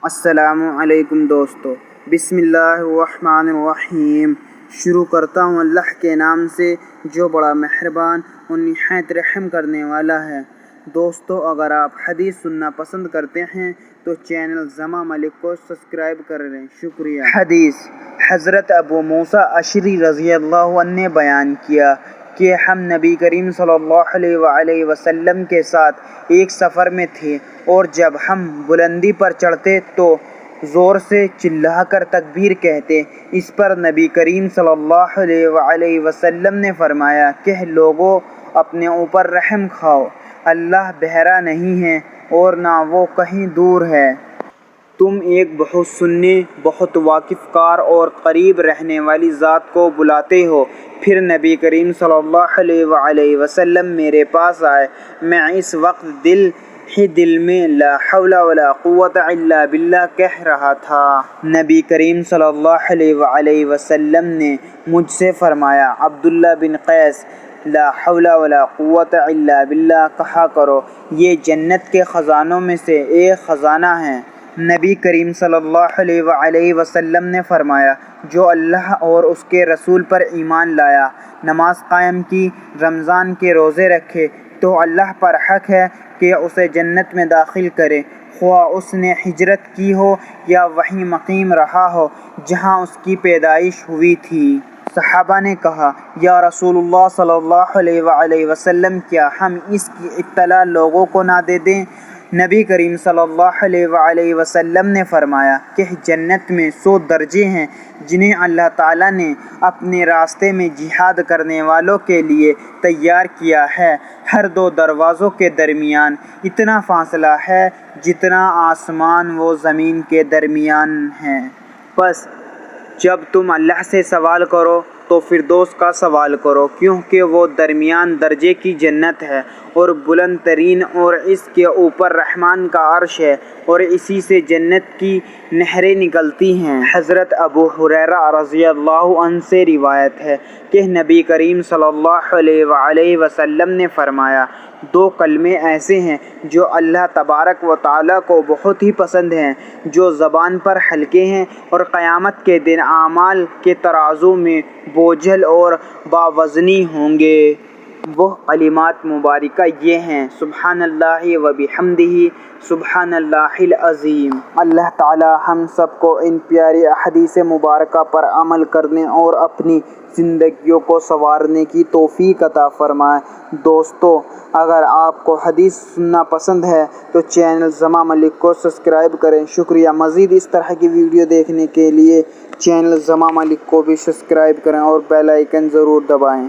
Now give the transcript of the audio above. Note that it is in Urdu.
السلام علیکم دوستو، بسم اللہ الرحمن الرحیم۔ شروع کرتا ہوں اللہ کے نام سے جو بڑا مہربان اور نہایت رحم کرنے والا ہے۔ دوستو، اگر آپ حدیث سننا پسند کرتے ہیں تو چینل زما ملک کو سبسکرائب کر لیں، شکریہ۔ حدیث حضرت ابو موسیٰ اشعری رضی اللہ عنہ نے بیان کیا کہ ہم نبی کریم صلی اللہ علیہ وآلہ وسلم کے ساتھ ایک سفر میں تھے، اور جب ہم بلندی پر چڑھتے تو زور سے چلا کر تکبیر کہتے۔ اس پر نبی کریم صلی اللہ علیہ وآلہ وسلم نے فرمایا کہ لوگو، اپنے اوپر رحم کھاؤ، اللہ بہرا نہیں ہے اور نہ وہ کہیں دور ہے۔ تم ایک بہت سننے، بہت واقف کار اور قریب رہنے والی ذات کو بلاتے ہو۔ پھر نبی کریم صلی اللہ علیہ وآلہ وسلم میرے پاس آئے۔ میں اس وقت دل میں لا حول ولا قوت الا باللہ کہہ رہا تھا۔ نبی کریم صلی اللہ علیہ وآلہ وسلم نے مجھ سے فرمایا، عبداللہ بن قیس، لا حول ولا قوت الا باللہ کہا کرو، یہ جنت کے خزانوں میں سے ایک خزانہ ہے۔ نبی کریم صلی اللہ علیہ وآلہ وسلم نے فرمایا، جو اللہ اور اس کے رسول پر ایمان لایا، نماز قائم کی، رمضان کے روزے رکھے، تو اللہ پر حق ہے کہ اسے جنت میں داخل کرے، خواہ اس نے ہجرت کی ہو یا وہیں مقیم رہا ہو جہاں اس کی پیدائش ہوئی تھی۔ صحابہ نے کہا، یا رسول اللہ صلی اللہ علیہ وآلہ وسلم، کیا ہم اس کی اطلاع لوگوں کو نہ دے دیں؟ نبی کریم صلی اللہ علیہ وآلہ وسلم نے فرمایا کہ جنت میں 100 درجے ہیں جنہیں اللہ تعالیٰ نے اپنے راستے میں جہاد کرنے والوں کے لیے تیار کیا ہے۔ ہر 2 دروازوں کے درمیان اتنا فاصلہ ہے جتنا آسمان و زمین کے درمیان ہے۔ بس جب تم اللہ سے سوال کرو تو فردوس کا سوال کرو، کیونکہ وہ درمیان درجے کی جنت ہے اور بلند ترین، اور اس کے اوپر رحمان کا عرش ہے، اور اسی سے جنت کی نہریں نکلتی ہیں۔ حضرت ابو ہریرہ رضی اللہ عنہ سے روایت ہے کہ نبی کریم صلی اللہ علیہ وآلہ وسلم نے فرمایا، 2 کلمے ایسے ہیں جو اللہ تبارک و تعالیٰ کو بہت ہی پسند ہیں، جو زبان پر ہلکے ہیں اور قیامت کے دن اعمال کے ترازو میں بوجھل اور باوزنی ہوں گے۔ وہ کلمات مبارکہ یہ ہیں، سبحان اللہ و بحمدہ، سبحان اللہ العظیم۔ اللہ تعالی ہم سب کو ان پیاری احادیث مبارکہ پر عمل کرنے اور اپنی زندگیوں کو سنوارنے کی توفیق عطا فرمائے۔ دوستو، اگر آپ کو حدیث سننا پسند ہے تو چینل زما ملک کو سبسکرائب کریں، شکریہ۔ مزید اس طرح کی ویڈیو دیکھنے کے لیے چینل زما ملک کو بھی سبسکرائب کریں اور بیل آئیکن ضرور دبائیں۔